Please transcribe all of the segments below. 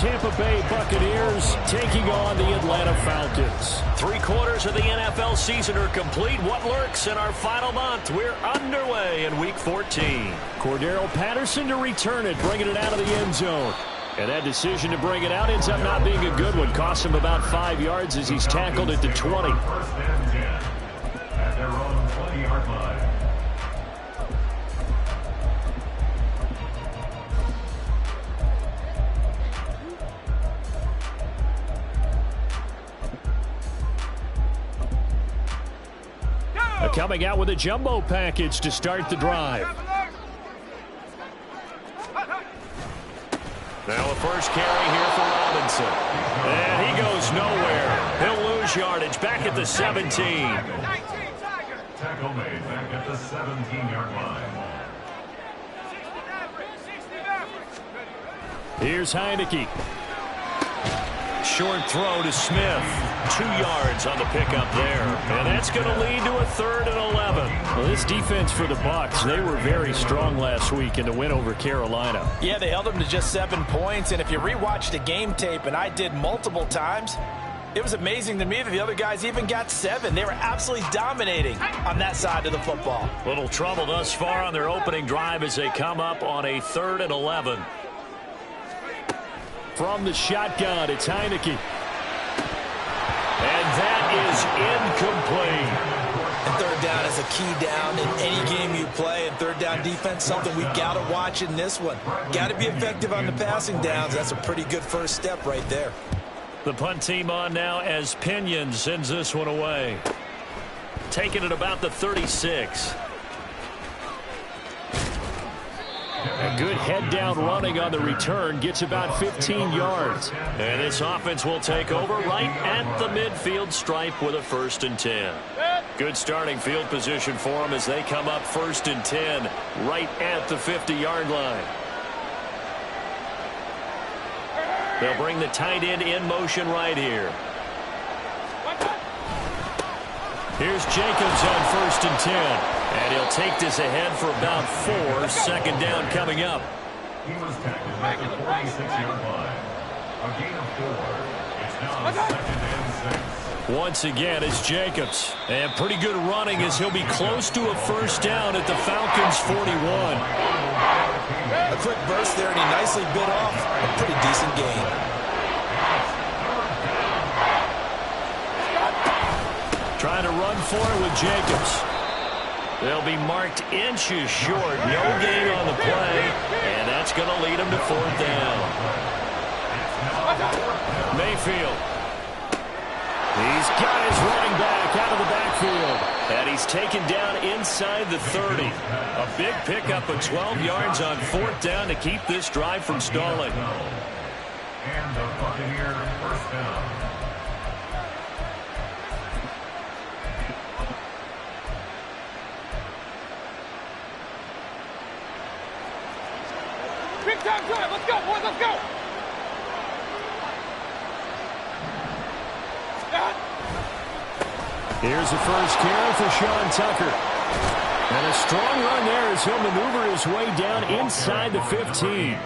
Tampa Bay Buccaneers taking on the Atlanta Falcons. 3/4 of the NFL season are complete. What lurks in our final month? We're underway in Week 14. Cordero Patterson to return it, bringing it out of the end zone. And that decision to bring it out ends up not being a good one. Costs him about 5 yards as he's tackled at the 20. At their own 20-yard line. Coming out with a jumbo package to start the drive. Now a first carry here for Robinson. And he goes nowhere. He'll lose yardage back at the 17. Tackle made back at the 17-yard line. Here's Heineke. Short throw to Smith. 2 yards on the pickup there. And that's going to lead to a 3rd and 11. Well, this defense for the Bucs, they were very strong last week in the win over Carolina. Yeah, they held them to just 7 points. And if you rewatch the game tape, and I did multiple times, it was amazing to me that the other guys even got 7. They were absolutely dominating on that side of the football. Little trouble thus far on their opening drive as they come up on a 3rd and 11. From the shotgun, it's Heineke. And that is incomplete. And 3rd down is a key down in any game you play. And 3rd down defense, something we've got to watch in this one. Got to be effective on the passing downs. That's a pretty good first step right there. The punt team on now as Pinion sends this one away. Taking it about the 36. A good head-down running on the return gets about 15 yards. And this offense will take over right at the midfield stripe with a 1st and 10. Good starting field position for them as they come up 1st and 10 right at the 50-yard line. They'll bring the tight end in motion right here. Here's Jacobs on 1st and 10. And he'll take this ahead for about 4. 2nd down coming up. He was tackled at the 46-yard line. A gain of 4. It's now 2nd and 6. Once again, it's Jacobs. And pretty good running as he'll be close to a 1st down at the Falcons' 41. A quick burst there, and he nicely bit off a pretty decent gain. Trying to run for it with Jacobs. They'll be marked inches short. No gain on the play. And that's going to lead them to 4th down. Mayfield. He's got his running back out of the backfield. And he's taken down inside the 30. A big pickup of 12 yards on 4th down to keep this drive from stalling. And the Buccaneers 1st down. Big time drive. Let's go, boys. Let's go. Here's the first carry for Sean Tucker. And a strong run there as he'll maneuver his way down inside the 15.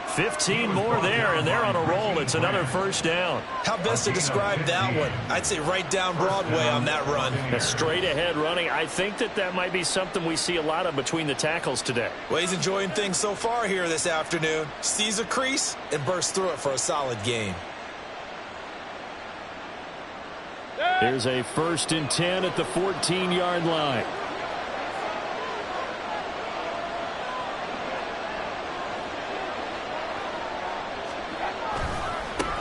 15 more there, and they're on a roll. It's another 1st down. How best to describe that one? I'd say right down Broadway on that run. A straight-ahead running. I think that might be something we see a lot of between the tackles today. Well, he's enjoying things so far here this afternoon. Sees a crease and bursts through it for a solid gain. Here's a 1st and 10 at the 14-yard line.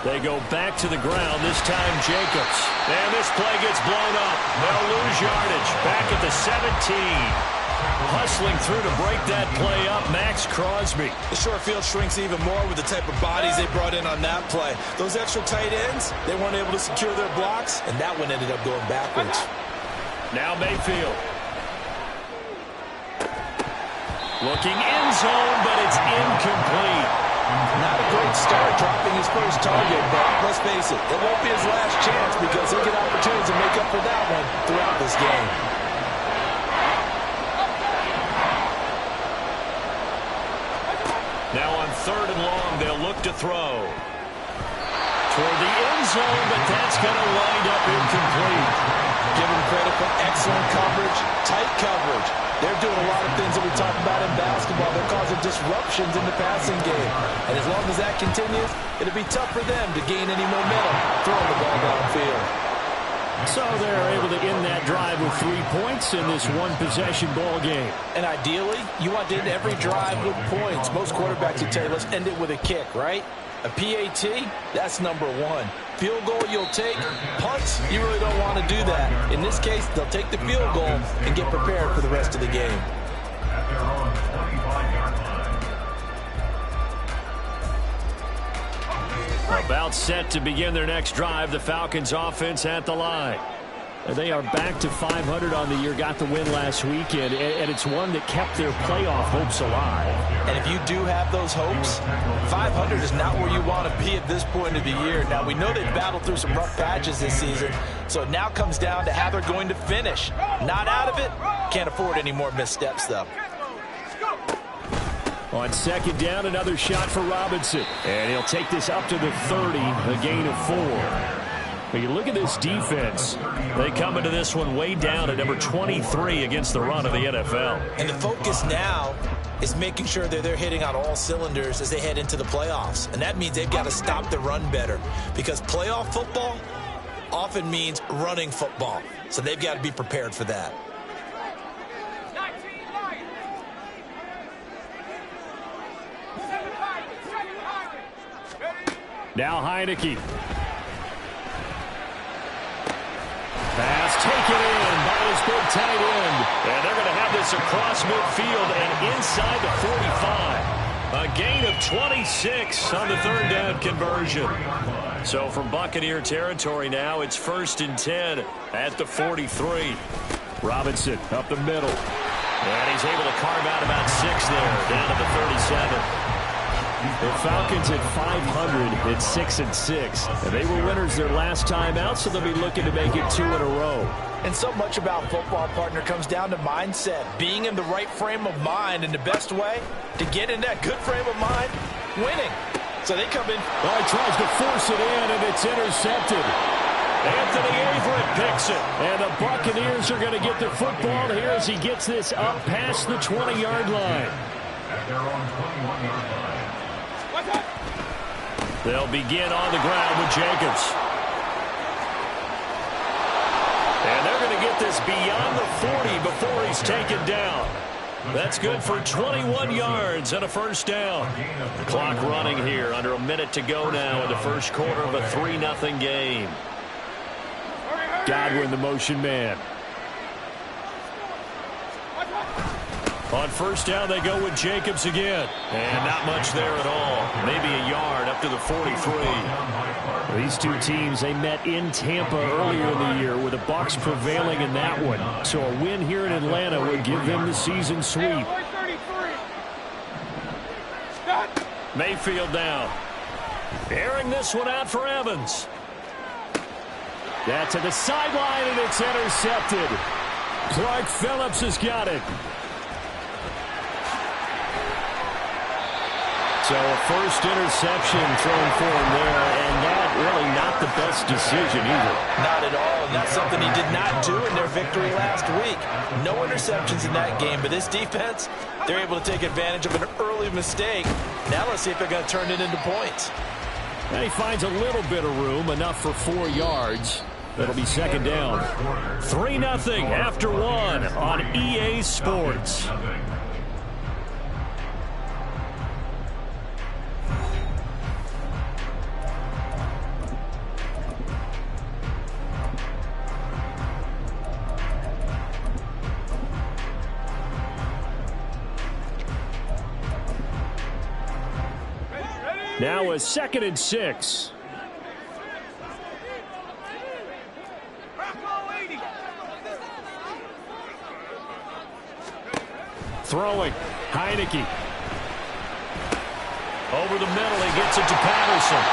They go back to the ground, this time Jacobs. And this play gets blown up. They'll lose yardage. Back at the 17. Hustling through to break that play up, Max Crosby. The short field shrinks even more with the type of bodies they brought in on that play. Those extra tight ends, they weren't able to secure their blocks, and that one ended up going backwards. Now Mayfield. Looking end zone, but it's incomplete. Not a great start dropping his first target, but let's face it, it won't be his last chance because he'll get opportunities to make up for that one throughout this game. Now on 3rd and long, they'll look to throw. Toward the end zone, but that's going to wind up incomplete. Give them credit for excellent coverage, tight coverage. They're doing a lot of things that we talk about in basketball. They're causing disruptions in the passing game. And as long as that continues, it'll be tough for them to gain any momentum throwing the ball downfield. So they're able to end that drive with 3 points in this one-possession ball game. And ideally, you want to end every drive with points. Most quarterbacks would tell you, let's end it with a kick, right? A PAT, that's number one. Field goal you'll take. Punts, you really don't want to do that. In this case, they'll take the field goal and get prepared for the rest of the game. At their own 25-yard line. About set to begin their next drive. The Falcons offense at the line. They are back to 500 on the year, got the win last weekend, and it's one that kept their playoff hopes alive. And if you do have those hopes, 500 is not where you want to be at this point of the year. Now, we know they've battled through some rough patches this season, so it now comes down to how they're going to finish. Not out of it, can't afford any more missteps, though. On second down, another shot for Robinson. And he'll take this up to the 30, a gain of 4. But you look at this defense. They come into this one way down at number 23 against the run of the NFL. And the focus now is making sure that they're hitting on all cylinders as they head into the playoffs. And that means they've got to stop the run better, because playoff football often means running football. So they've got to be prepared for that. Now Heineke. Pass taken in by his big tight end. And they're going to have this across midfield and inside the 45. A gain of 26 on the third down conversion. So from Buccaneer territory now, it's 1st and 10 at the 43. Robinson up the middle. And he's able to carve out about 6 there, down to the 37. The Falcons at 500 at 6-6. And they were winners their last time out, so they'll be looking to make it 2 in a row. And so much about football, partner, comes down to mindset. Being in the right frame of mind, and the best way to get in that good frame of mind, winning. So they come in. Oh, he tries to force it in, and it's intercepted. Anthony Averett picks it. And the Buccaneers are going to get the football here as he gets this up past the 20-yard line. At their own 21-yard line. They'll begin on the ground with Jacobs. And they're going to get this beyond the 40 before he's taken down. That's good for 21 yards and a first down. Clock running here, under a minute to go now in the first quarter of a 3-0 game. Godwin, the motion man. On first down, they go with Jacobs again. And not much there at all. Maybe a yard up to the 43. These two teams, they met in Tampa earlier in the year, with the Bucs prevailing in that one. So a win here in Atlanta would give them the season sweep. Mayfield down. Airing this one out for Evans. That's to the sideline, and it's intercepted. Clark Phillips has got it. So a first interception thrown for him there, and that really not the best decision either. Not at all, and that's something he did not do in their victory last week. No interceptions in that game, but this defense, they're able to take advantage of an early mistake. Now let's see if they're going to turn it into points. And he finds a little bit of room, enough for 4 yards. That'll be second down. 3-0 after 1 on EA Sports. Now a 2nd and 6. Throwing. Heineke. Over the middle, he gets it to Patterson.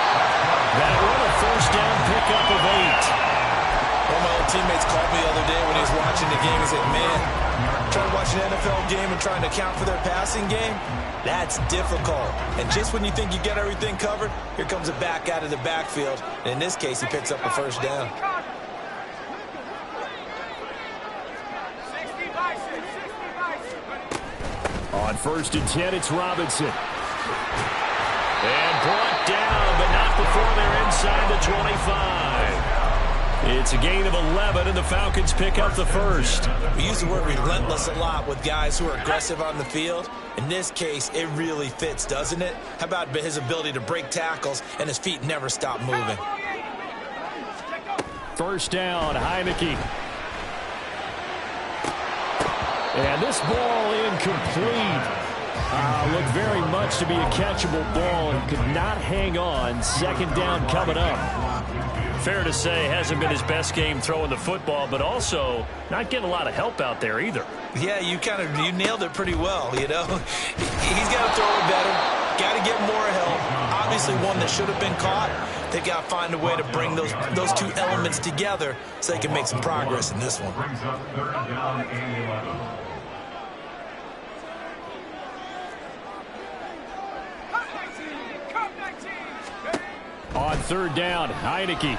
That one a first down pickup of 8. One of my old teammates called me the other day when he was watching the game and said, man, Trying to watch an NFL game and trying to account for their passing game? That's difficult. And just when you think you get everything covered, here comes a back out of the backfield. And in this case, he picks up a first down. On 1st and 10, it's Robinson. And brought down, but not before they're inside the 25. It's a gain of 11, and the Falcons pick up the first. We use the word relentless a lot with guys who are aggressive on the field. In this case, it really fits, doesn't it? How about his ability to break tackles and his feet never stop moving? First down, Heineke. And this ball incomplete. Looked very much to be a catchable ball and could not hang on. Second down coming up. Fair to say, hasn't been his best game throwing the football, but also not getting a lot of help out there either. Yeah, you nailed it pretty well, you know. He's got to throw it better. Got to get more help. Obviously one that should have been caught. They got to find a way to bring those two elements together so they can make some progress in this one. Brings up 3rd down and 11. On 3rd down, Heineke.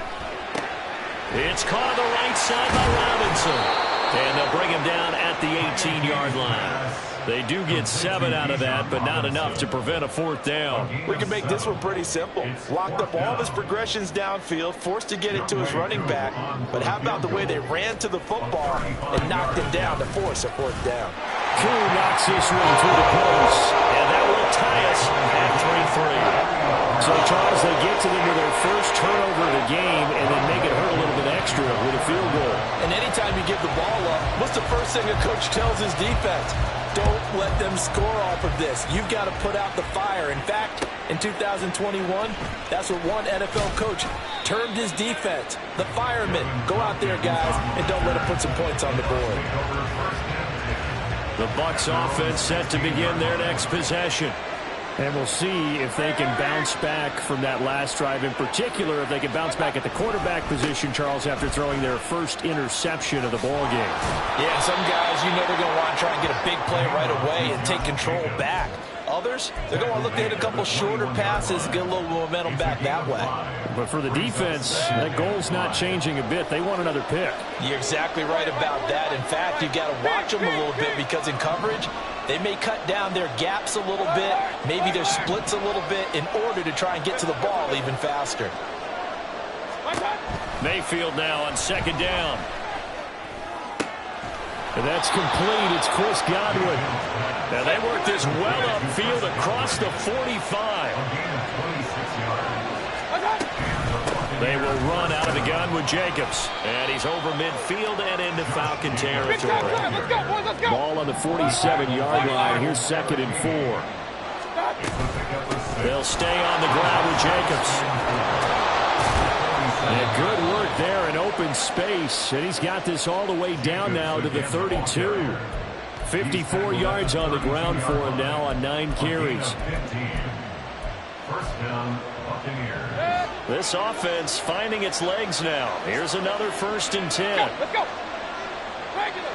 It's caught on the right side by Robinson. And they'll bring him down at the 18-yard line. They do get 7 out of that, but not enough to prevent a 4th down. We can make this one pretty simple. Locked up all of his progressions downfield, forced to get it to his running back. But how about the way they ran to the football and knocked him down to force a 4th down? Koo knocks this one through the post. And that will tie us at 3-3. So, Charles, they get to them with their first turnover of the game and then make it hurt a little bit extra with a field goal. And anytime you give the ball up, what's the first thing a coach tells his defense? Don't let them score off of this. You've got to put out the fire. In fact, in 2021, that's what one NFL coach termed his defense. The firemen. Go out there, guys, and don't let them put some points on the board. The Bucs offense set to begin their next possession. And we'll see if they can bounce back from that last drive. In particular, if they can bounce back at the quarterback position, Charles, after throwing their first interception of the ball game. Yeah, some guys, you know they're going to want to try and get a big play right away and take control back. Others, they're going to want to look to hit a couple shorter passes, get a little momentum back that way. But for the defense, that goal's not changing a bit. They want another pick. You're exactly right about that. In fact, you've got to watch them a little bit because in coverage, they may cut down their gaps a little bit, maybe their splits a little bit in order to try and get to the ball even faster. Mayfield now on 2nd down. And that's complete. It's Chris Godwin. Now they work this well upfield across the 45. They will run out of the gun with Jacobs. And he's over midfield and into Falcon territory. Let's go, boys, let's go. Ball on the 47-yard line. Here's 2nd and 4. They'll stay on the ground with Jacobs. And good work there in open space. And he's got this all the way down now to the 32. 54 yards on the ground for him now on 9 carries. 1st down, Buccaneers. This offense finding its legs now. Here's another 1st and 10. Let's go. Regular.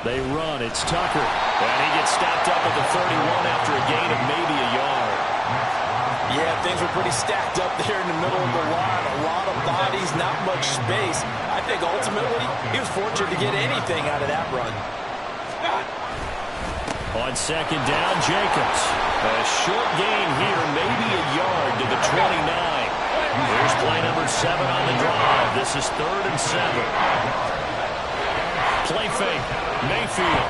They run. It's Tucker. And he gets stopped up at the 31 after a gain of maybe a yard. Yeah, things were pretty stacked up there in the middle of the line. A lot of bodies, not much space. I think ultimately he was fortunate to get anything out of that run. On 2nd down, Jacobs. A short gain here, maybe a yard to the 29. Here's play number 7 on the drive. This is 3rd and 7. Play fake. Mayfield.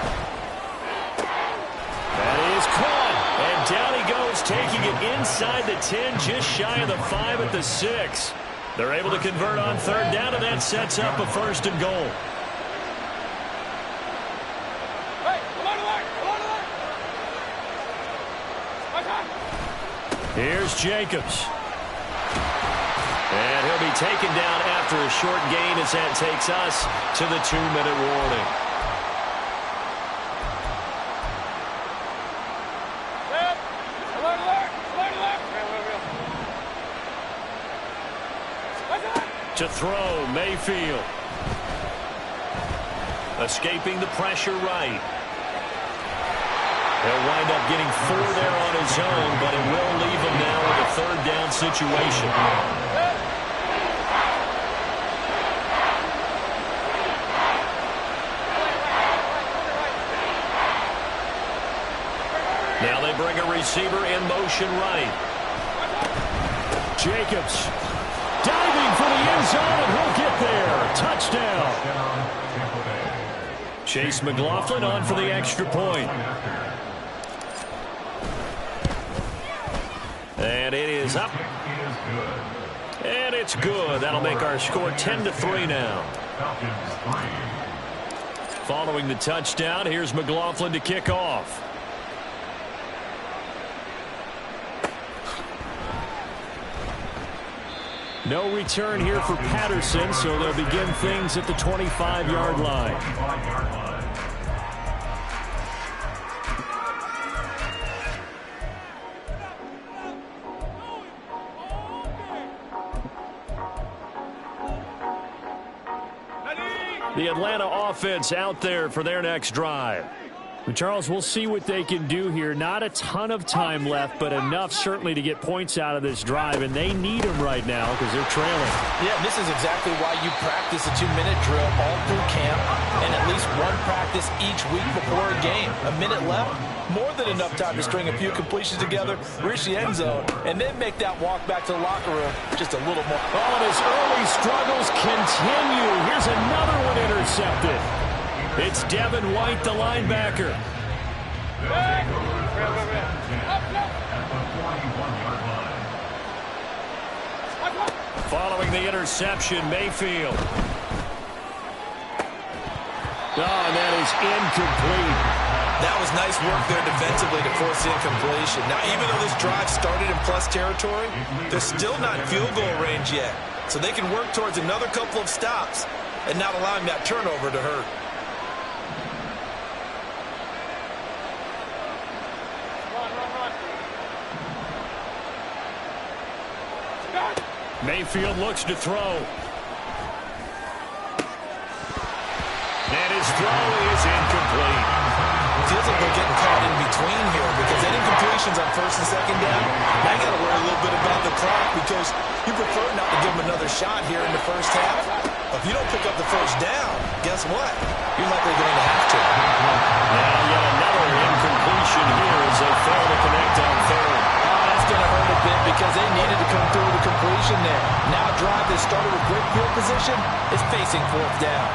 That is caught. And down he goes, taking it inside the 10, just shy of the 5 at the 6. They're able to convert on 3rd down, and that sets up a 1st and goal. Here's Jacobs. And he'll be taken down after a short gain as that takes us to the 2-minute warning. To throw, Mayfield. Escaping the pressure right. He'll wind up getting 4 there on his own, but it will leave him now with a third down situation. Now they bring a receiver in motion right. Jacobs diving for the end zone, and he'll get there. Touchdown. Chase McLaughlin on for the extra point. And it is up. And it's good. That'll make our score 10-3 now. Following the touchdown, here's McLaughlin to kick off. No return here for Patterson, so they'll begin things at the 25-yard line. The Atlanta offense out there for their next drive. And Charles, we'll see what they can do here. Not a ton of time left, but enough certainly to get points out of this drive, and they need them right now because they're trailing. Yeah, this is exactly why you practice a 2-minute drill all through camp and at least one practice each week before a game. A minute left, more than enough time to string a few completions together, reach the end zone, and then make that walk back to the locker room just a little more. Oh, and his early struggles continue. Here's another one intercepted. It's Devin White, the linebacker. Following the interception, Mayfield. Oh, and that is incomplete. That was nice work there defensively to force the incompletion. Now, even though this drive started in plus territory, they're still not in field goal range yet. So they can work towards another couple of stops and not allowing that turnover to hurt. Mayfield looks to throw. And his throw is incomplete. Feels like we're getting caught in between here because that incompletion's on first and second down. Now you got to worry a little bit about the clock because you prefer not to give them another shot here in the first half. If you don't pick up the first down, guess what? You're likely going to have to. Now yet another incompletion here as they fail to connect on third. That's going to hurt a bit because they needed to come through the completion there. Now a drive that started with great field position is facing fourth down.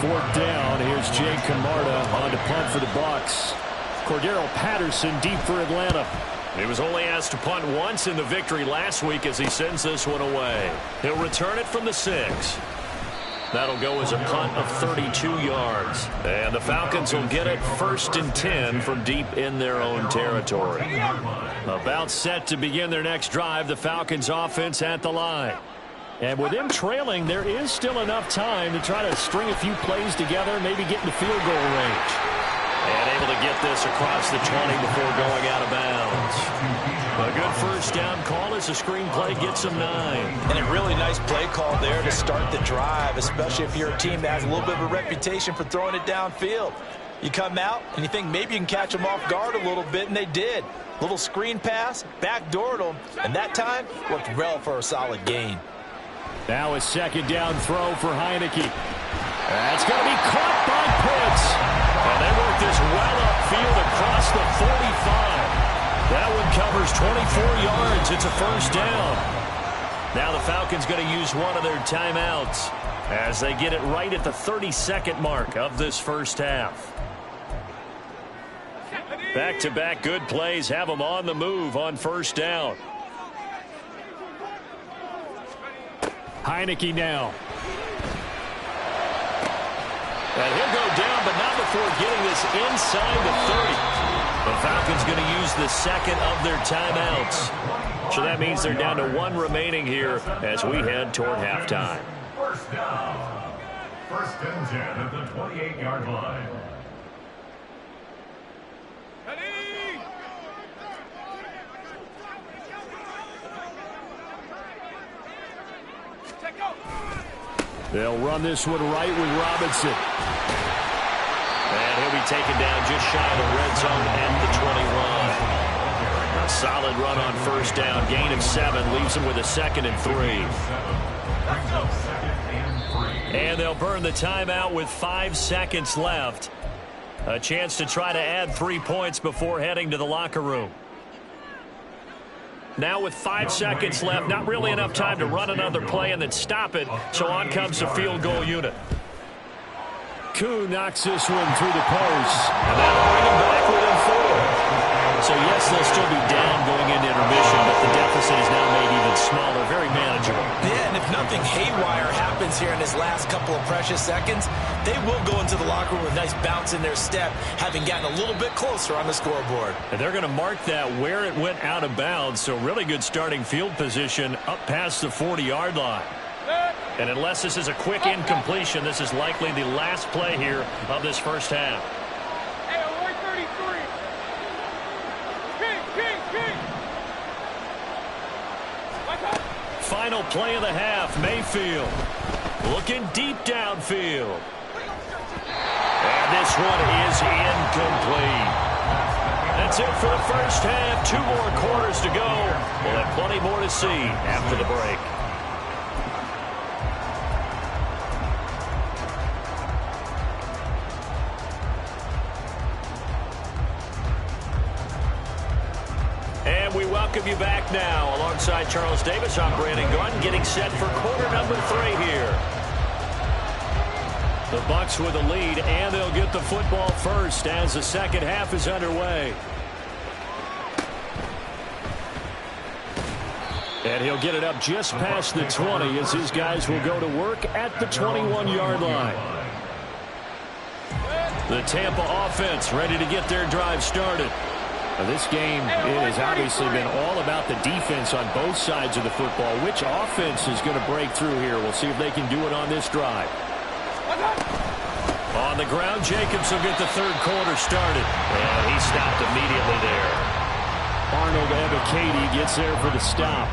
Fourth down. Here's Jay Camarda on to punt for the Bucs. Cordero Patterson deep for Atlanta. He was only asked to punt once in the victory last week as he sends this one away. He'll return it from the 6. That'll go as a punt of 32 yards. And the Falcons will get it 1st and 10 from deep in their own territory. About set to begin their next drive, the Falcons offense at the line. And with them trailing, there is still enough time to try to string a few plays together, maybe get into field goal range. And able to get this across the 20 before going out of bounds. A good first down call as the screen play gets them 9. And a really nice play call there to start the drive, especially if you're a team that has a little bit of a reputation for throwing it downfield. You come out and you think maybe you can catch them off guard a little bit, and they did. Little screen pass, backdoored them, and that time worked well for a solid gain. Now a second down throw for Heineke. That's going to be caught by Pitts. And they work this well upfield across the 45. That one covers 24 yards. It's a first down. Now the Falcons going to use one of their timeouts as they get it right at the 32nd mark of this first half. Back-to-back good plays have them on the move on first down. Heineke now. And he'll go down, but not before getting this inside the 30. The Falcons going to use the second of their timeouts. So that means they're down to 1 remaining here as we head toward halftime. First down. 1st and 10 at the 28-yard line. They'll run this one right with Robinson. And he'll be taken down just shy of the red zone at the 21. A solid run on first down. Gain of 7 leaves them with a 2nd and 3. And they'll burn the timeout with 5 seconds left. A chance to try to add 3 points before heading to the locker room. Now with 5 seconds left, not really enough time to run another play and then stop it. So on comes the field goal unit. Kuhn knocks this one through the post. And that'll bring him back within 4. So yes, they'll still be down going into intermission, but the deficit is now made even smaller, very manageable. Yeah, and if nothing haywire happens here in his last couple of precious seconds, they will go into the locker room with a nice bounce in their step, having gotten a little bit closer on the scoreboard. And they're going to mark that where it went out of bounds, so really good starting field position up past the 40-yard line. And unless this is a quick incompletion, this is likely the last play here of this first half. Hey, 133. King. Final play of the half, Mayfield looking deep downfield. And this one is incomplete. That's it for the first half. 2 more quarters to go. We'll have plenty more to see after the break. And we welcome you back now. Alongside Charles Davis, I'm Brandon Gunn, getting set for quarter number 3 here. The Bucs with a lead, and they'll get the football first as the second half is underway. And he'll get it up just past the 20 as his guys will go to work at the 21-yard line. The Tampa offense ready to get their drive started. Now this game, it has obviously been all about the defense on both sides of the football. Which offense is going to break through here? We'll see if they can do it on this drive. On the ground, Jacobs will get the third quarter started. And he stopped immediately there. Arnold Ebiketie gets there for the stop.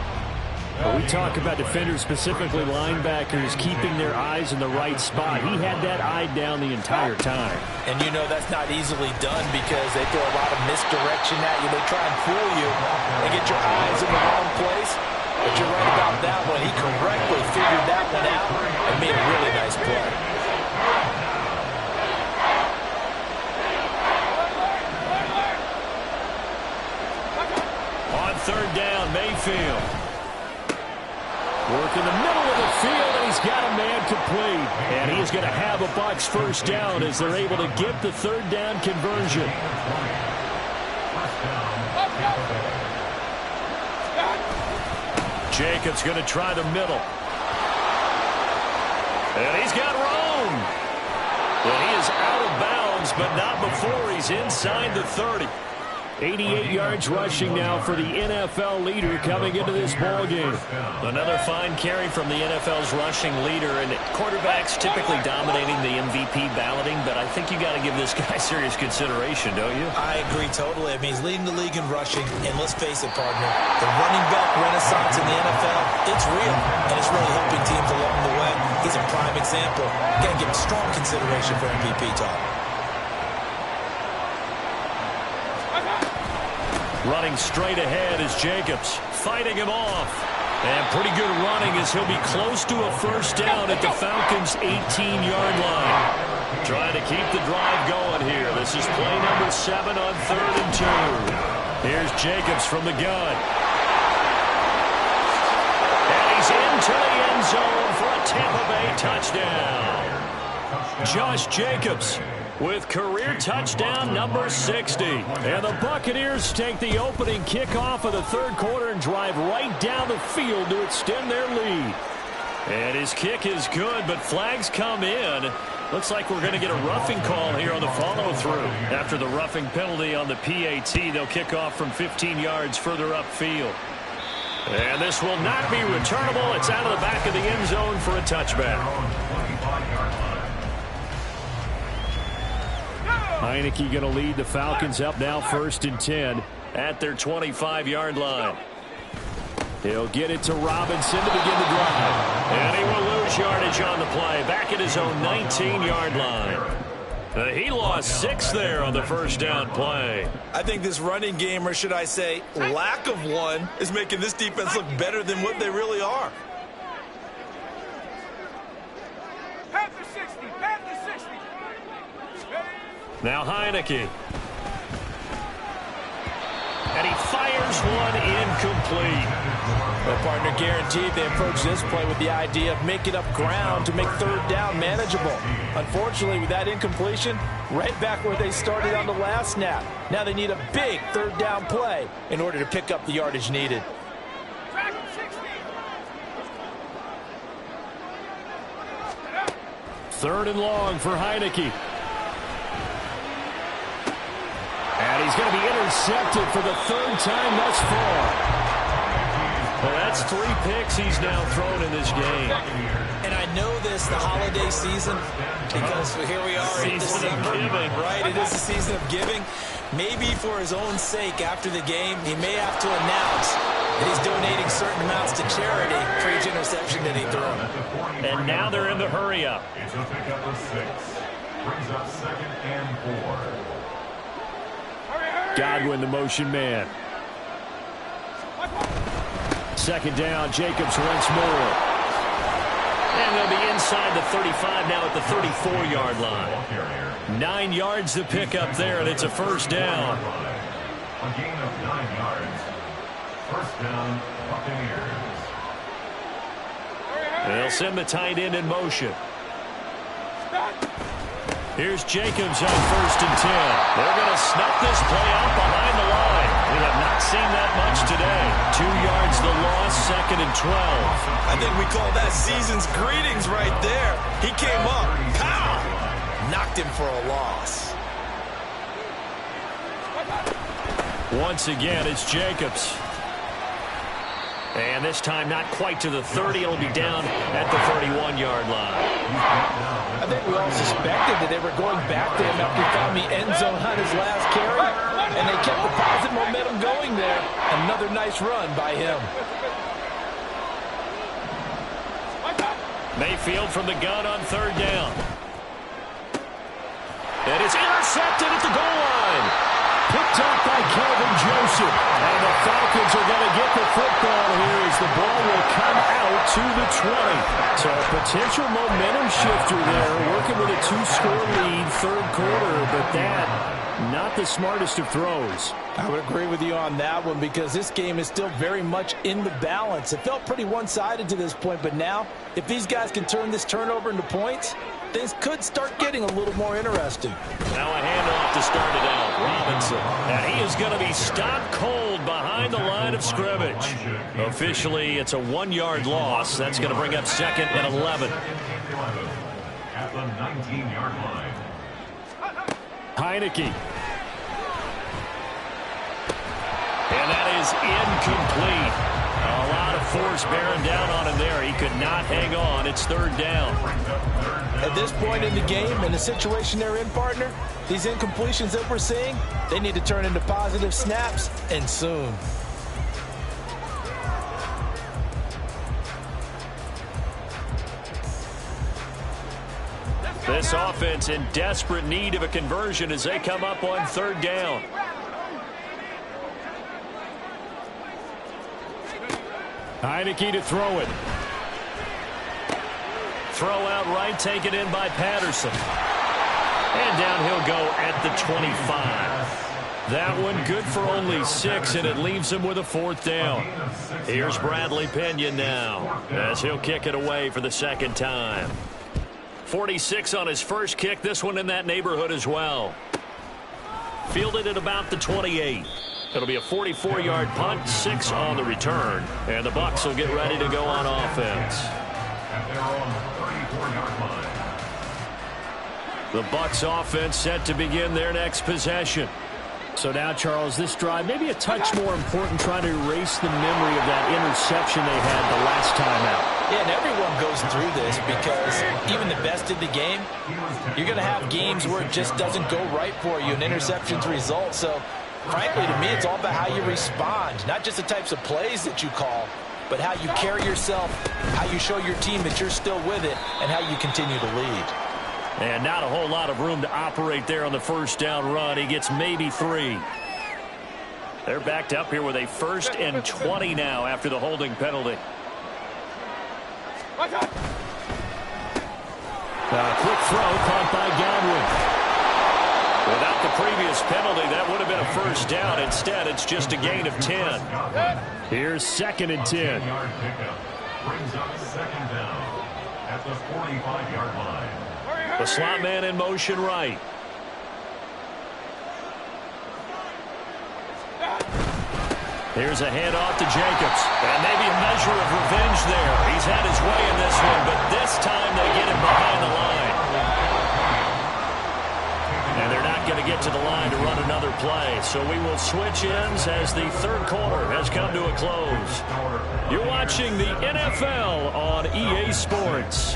But we talk about defenders, specifically linebackers, keeping their eyes in the right spot. He had that eye down the entire time. And you know that's not easily done because they throw a lot of misdirection at you. They try and fool you and get your eyes in the wrong place. But you're right about that one. He correctly figured that one out and made a really nice play. On third down, Mayfield. Work in the middle of the field, and he's got a man complete. And he's going to have a Bucs first down as they're able to get the third down conversion. Jacobs going to try the middle. And he's got room. And he is out of bounds, but not before he's inside the 30. 88 yards rushing now for the NFL leader coming into this ball game. Another fine carry from the NFL's rushing leader, and quarterbacks typically dominating the MVP balloting, but I think you got to give this guy serious consideration, don't you? I agree totally. I mean, he's leading the league in rushing, and let's face it, partner, the running back renaissance in the NFL, it's real, and it's really helping teams along the way. He's a prime example. Got to give him strong consideration for MVP talk. Running straight ahead is Jacobs, fighting him off. And pretty good running as he'll be close to a first down at the Falcons' 18-yard line. Trying to keep the drive going here. This is play number 7 on 3rd and 2. Here's Jacobs from the gun. And he's into the end zone for a Tampa Bay touchdown. Josh Jacobs with career touchdown number 60. And the Buccaneers take the opening kickoff of the third quarter and drive right down the field to extend their lead. And his kick is good, but flags come in. Looks like we're going to get a roughing call here on the follow-through. After the roughing penalty on the PAT, they'll kick off from 15 yards further upfield. And this will not be returnable. It's out of the back of the end zone for a touchback. Heineke going to lead the Falcons up now 1st and 10 at their 25-yard line. He'll get it to Robinson to begin the drive. And he will lose lose yardage on the play. Back at his own 19-yard line. He lost 6 there on the first down play. I think this running game, or should I say lack of one, is making this defense look better than what they really are. Panther 60, Panther 60. Now Heineke. And he fires one incomplete. The partner guaranteed they approach this play with the idea of making up ground to make third down manageable. Unfortunately, with that incompletion, right back where they started on the last snap. Now they need a big third down play in order to pick up the yardage needed. Track 60. Third and long for Heineke. And he's going to be intercepted for the third time thus far. Well, that's 3 picks he's now thrown in this game. And I know this, the holiday season, because here we are in Season of December, giving. right? It is the season of giving. Maybe for his own sake after the game, he may have to announce that he's donating certain amounts to charity for each interception that he threw. And now they're in the hurry-up. It's a pickup of 6. Brings up 2nd and 4. Godwin, the motion man. Second down, Jacobs once more. And they'll be inside the 35 now at the 34-yard line. 9 yards to pick up there, and it's a first down. A gain of 9 yards. First down, Buccaneers. They'll send the tight end in motion. Here's Jacobs on 1st and 10. They're going to snuff this play out behind the line. We have not seen that much today. 2 yards the loss, 2nd and 12. I think we call that season's greetings right there. He came up, pow! Knocked him for a loss. Once again, it's Jacobs. And this time not quite to the 30. It'll be down at the 31-yard line. I think we all suspected that they were going back to him after he found the end zone on his last carry, and they kept the positive momentum going there. Another nice run by him. Mayfield from the gun on 3rd down. And it's intercepted at the goal line. Picked up by Kelvin Joseph. And the Falcons are going to get the football here as the ball will come out to the 20. So a potential momentum shifter there, working with a 2-score lead, 3rd quarter, but that, not the smartest of throws. I would agree with you on that one because this game is still very much in the balance. It felt pretty one-sided to this point, but now, if these guys can turn this turnover into points, things could start getting a little more interesting. Now a handoff to start it out. Robinson. And he is going to be stopped cold behind the line of scrimmage. Officially, it's a 1-yard loss. That's going to bring up 2nd and 11. At the 19-yard line. Heineke. And that is incomplete. A lot of force bearing down on him there. He could not hang on. It's 3rd down. At this point in the game, in the situation they're in, partner, these incompletions that we're seeing, they need to turn into positive snaps, and soon. This offense in desperate need of a conversion as they come up on 3rd down. Heineke to throw it. Throw out right, taken in by Patterson. And down he'll go at the 25. That one good for only 6, and it leaves him with a 4th down. Here's Bradley Pinion now as he'll kick it away for the 2nd time. 46 on his first kick, this one in that neighborhood as well. Fielded at about the 28. It'll be a 44-yard punt, 6 on the return, and the Bucs will get ready to go on offense. And they're on the 34-yard line. The Bucs offense set to begin their next possession. So now, Charles, this drive maybe a touch more important, trying to erase the memory of that interception they had the last time out. Yeah, and everyone goes through this because even the best of the game, you're going to have games where it just doesn't go right for you, and interceptions result. So, frankly, to me, it's all about how you respond, not just the types of plays that you call. but how you carry yourself, how you show your team that you're still with it, and how you continue to lead. And not a whole lot of room to operate there on the first down run. He gets maybe 3. They're backed up here with a 1st and 20 now after the holding penalty. A quick throw caught by Godwin. Without the previous penalty, that would have been a first down. Instead, it's just a gain of 10. Here's 2nd and 10. Brings up 2nd down at the 45-yard line. The slot man in motion right. Here's a handoff to Jacobs. And maybe a measure of revenge there. He's had his way in this one, but this time they get him behind the line. And they're not going to get to the line to run another play. So we will switch ends as the third quarter has come to a close. You're watching the NFL on EA Sports.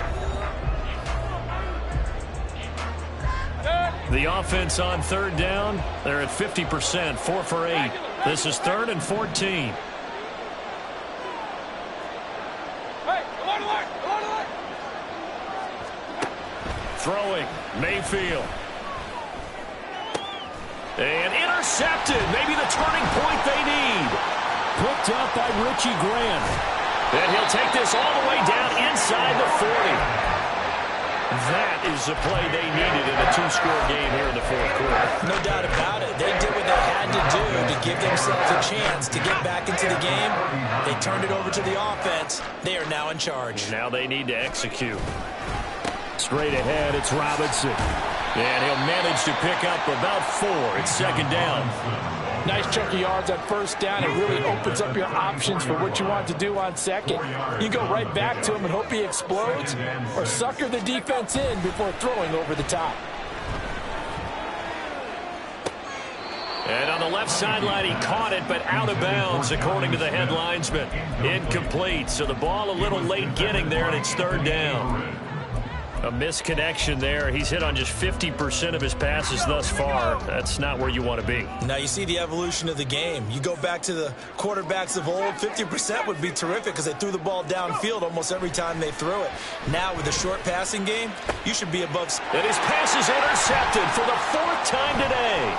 The offense on third down, they're at 50%, 4 for 8. This is 3rd and 14. Throwing, Mayfield. And intercepted, maybe the turning point they need. Picked up by Richie Grant. And he'll take this all the way down inside the 40. That is the play they needed in a 2-score game here in the fourth quarter. No doubt about it. They did what they had to do to give themselves a chance to get back into the game. They turned it over to the offense. They are now in charge. Now they need to execute. Straight ahead, it's Robinson. And he'll manage to pick up about 4. It's 2nd down. Nice chunk of yards on first down. It really opens up your options for what you want to do on second. You go right back to him and hope he explodes, or sucker the defense in before throwing over the top. And on the left sideline, he caught it, but out of bounds, according to the head linesman. Incomplete, so the ball a little late getting there, and it's 3rd down. A misconnection there. He's hit on just 50% of his passes thus far. That's not where you want to be. Now you see the evolution of the game. You go back to the quarterbacks of old, 50% would be terrific because they threw the ball downfield almost every time they threw it. Now with the short passing game, you should be above. And his pass is intercepted for the 4th time today.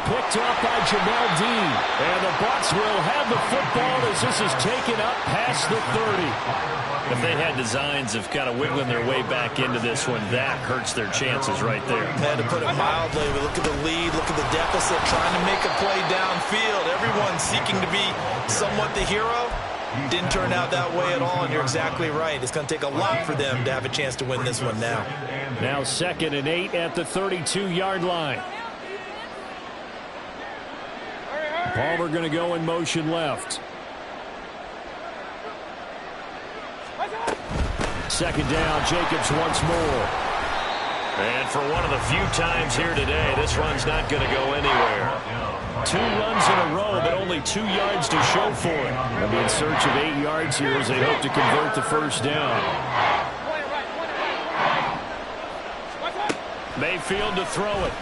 Picked up by Jamel Dean. And the Bucs will have the football as this is taken up past the 30. If they had designs of kind of wiggling their way back into this one, that hurts their chances right there. Man, to put it mildly, we look at the lead, look at the deficit, trying to make a play downfield. Everyone seeking to be somewhat the hero. Didn't turn out that way at all, and you're exactly right. It's going to take a lot for them to have a chance to win this one now. Now 2nd and 8 at the 32-yard line. Palmer going to go in motion left. 2nd down, Jacobs once more. And for one of the few times here today, this run's not going to go anywhere. 2 runs in a row, but only 2 yards to show for it. They'll be in search of 8 yards here as they hope to convert the first down. Mayfield to throw it.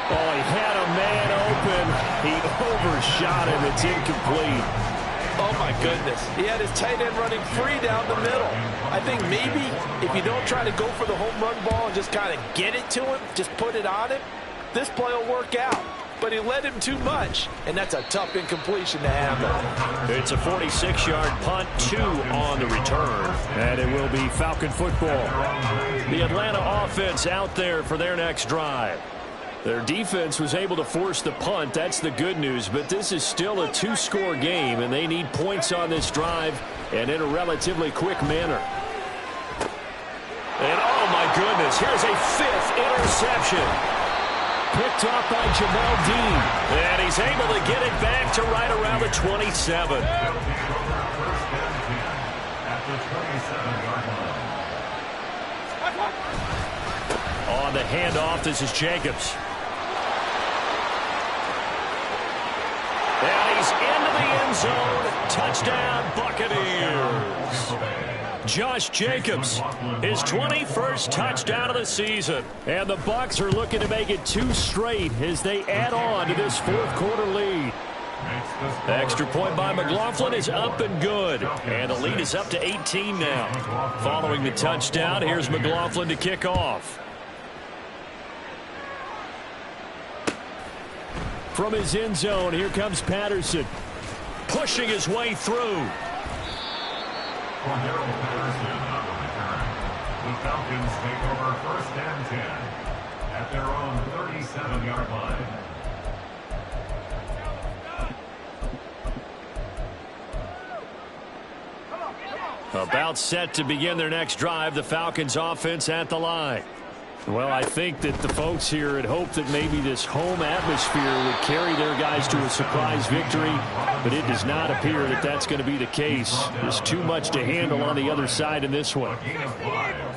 Oh, he had a man open. He overshot him. It's incomplete. Oh, my goodness. He had his tight end running free down the middle. I think maybe if you don't try to go for the home run ball and just kind of get it to him, just put it on him, this play will work out. But he led him too much, and that's a tough incompletion to handle. It's a 46-yard punt, 2 on the return. And it will be Falcon football. The Atlanta offense out there for their next drive. Their defense was able to force the punt. That's the good news. But this is still a 2-score game, and they need points on this drive and in a relatively quick manner. And, oh, my goodness, here's a 5th interception. Picked up by Jamel Dean. And he's able to get it back to right around the 27. On the handoff, this is Jacobs. And he's into the end zone. Touchdown, Buccaneers. Josh Jacobs, his 21st touchdown of the season. And the Bucs are looking to make it 2 straight as they add on to this fourth quarter lead. Extra point by McLaughlin is up and good. And the lead is up to 18 now. Following the touchdown, here's McLaughlin to kick off. From his end zone, here comes Patterson. Pushing his way through. The Falcons take over 1st and 10 at their own 37-yard line. About set to begin their next drive, the Falcons offense at the line. Well, I think that the folks here had hoped that maybe this home atmosphere would carry their guys to a surprise victory, but it does not appear that that's going to be the case. There's too much to handle on the other side in this one.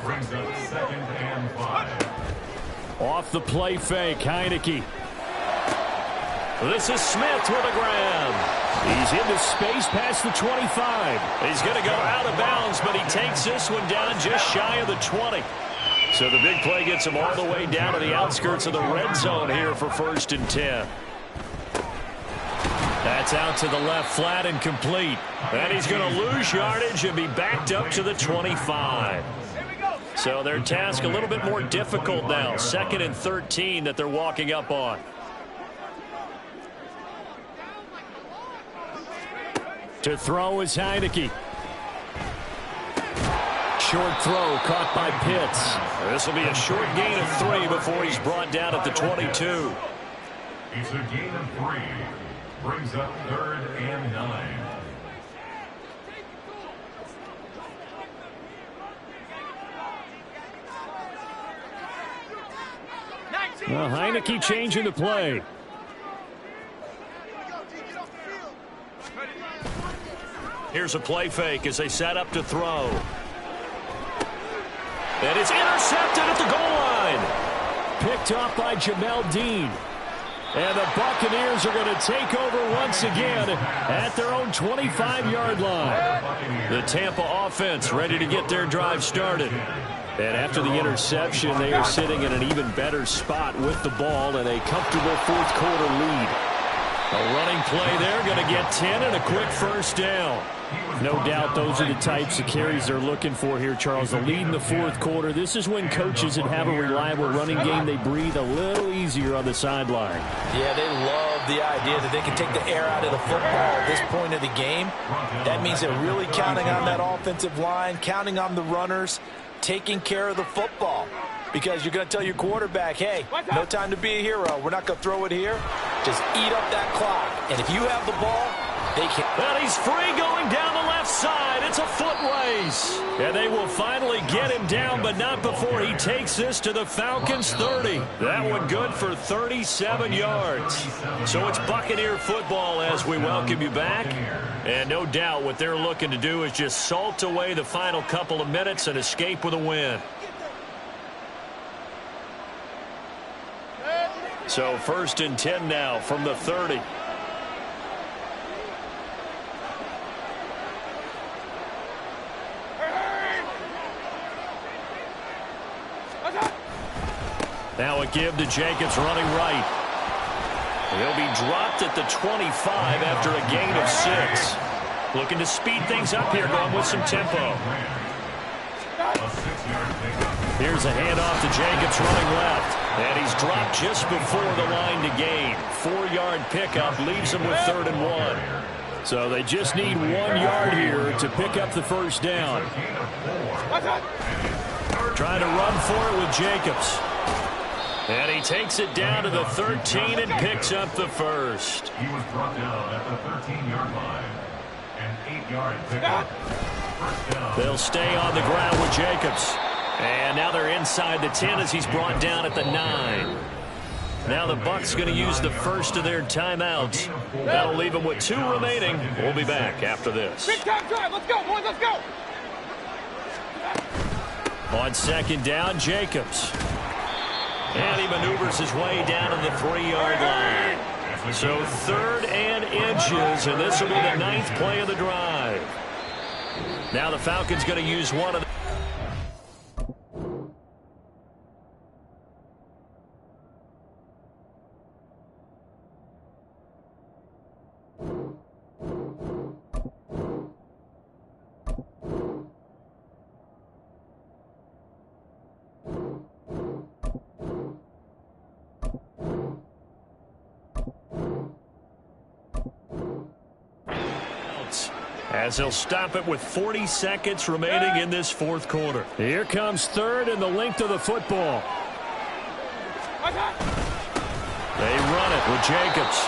Brings up 2nd and 5. Off the play fake, Heineke. This is Smith with a grab. He's into space past the 25. He's going to go out of bounds, but he takes this one down just shy of the 20. So the big play gets him all the way down to the outskirts of the red zone here for 1st and 10. That's out to the left flat and complete. And he's going to lose yardage and be backed up to the 25. So their task a little bit more difficult now. 2nd and 13 that they're walking up on. To throw is Heineke. Short throw caught by Pitts. This will be a short gain of 3 before he's brought down at the 22. It's a gain of 3. Brings up 3rd and 9. Well, Heineke changing the play. Here's a play fake as they set up to throw. And it's intercepted at the goal line. Picked off by Jamel Dean. And the Buccaneers are going to take over once again at their own 25-yard line. The Tampa offense ready to get their drive started. And after the interception, they are sitting in an even better spot with the ball and a comfortable fourth-quarter lead. A running play there, going to get 10 and a quick 1st down. No doubt those are the types of carries they're looking for here, Charles. The lead in the fourth quarter. This is when coaches that have a reliable running game, they breathe a little easier on the sideline. Yeah, they love the idea that they can take the air out of the football at this point of the game. That means they're really counting on that offensive line, counting on the runners, taking care of the football. Because you're going to tell your quarterback, hey, no time to be a hero. We're not going to throw it here. Just eat up that clock. And if you have the ball, they can. And he's free going down the left side. It's a foot race. And they will finally get him down, but not before he takes this to the Falcons' 30. That one good for 37 yards. So it's Buccaneer football as we welcome you back. And no doubt what they're looking to do is just salt away the final couple of minutes and escape with a win. So 1st and 10 now from the 30. Now a give to Jacobs running right. He'll be dropped at the 25 after a gain of 6. Looking to speed things up here, going with some tempo. Here's a handoff to Jacobs running left. And he's dropped just before the line to gain. 4-yard pickup leaves him with 3rd and 1. So they just need 1 yard here to pick up the 1st down. Trying to run for it with Jacobs. And he takes it down to the 13 and picks up the 1st. He was brought down at the 13-yard line. An 8-yard pickup. 1st down. They'll stay on the ground with Jacobs. And now they're inside the 10 as he's brought down at the 9. Now the Bucs going to use the first of their timeouts. That'll leave them with 2 remaining. We'll be back after this. Big time drive. Let's go, boys. Let's go. On 2nd down, Jacobs. And he maneuvers his way down to the 3-yard line. So 3rd and inches, and this will be the 9th play of the drive. Now the Falcons going to use one of the As he'll stop it with 40 seconds remaining in this fourth quarter. Here comes third and the length of the football. They run it with Jacobs.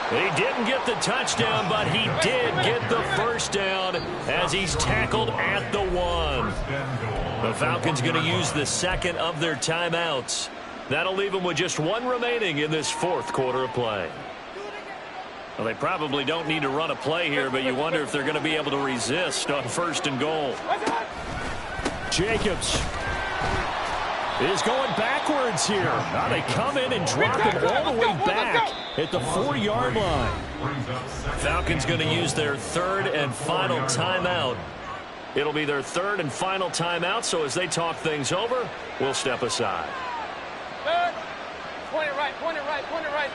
He didn't get the touchdown, but he did get the first down as he's tackled at the 1. The Falcons going to use the second of their timeouts. That'll leave them with just one remaining in this fourth quarter of play. Well, they probably don't need to run a play here, but you wonder if they're going to be able to resist on first and goal. Jacobs is going backwards here. Now they come in and drop him all the way back at the 4-yard line. Falcons going to use their third and final timeout. It'll be their third and final timeout, so as they talk things over, we'll step aside. Point it right, point it right, point it right.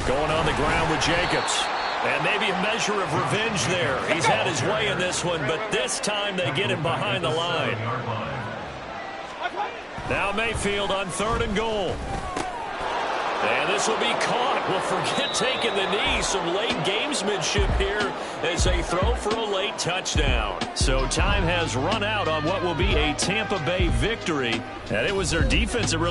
Going on the ground with Jacobs. And maybe a measure of revenge there. He's had his way in this one, but this time they get him behind the line. Now Mayfield on third and goal. And this will be caught. Well, forget taking the knee. Some late gamesmanship here as they throw for a late touchdown. So time has run out on what will be a Tampa Bay victory. And it was their defense that really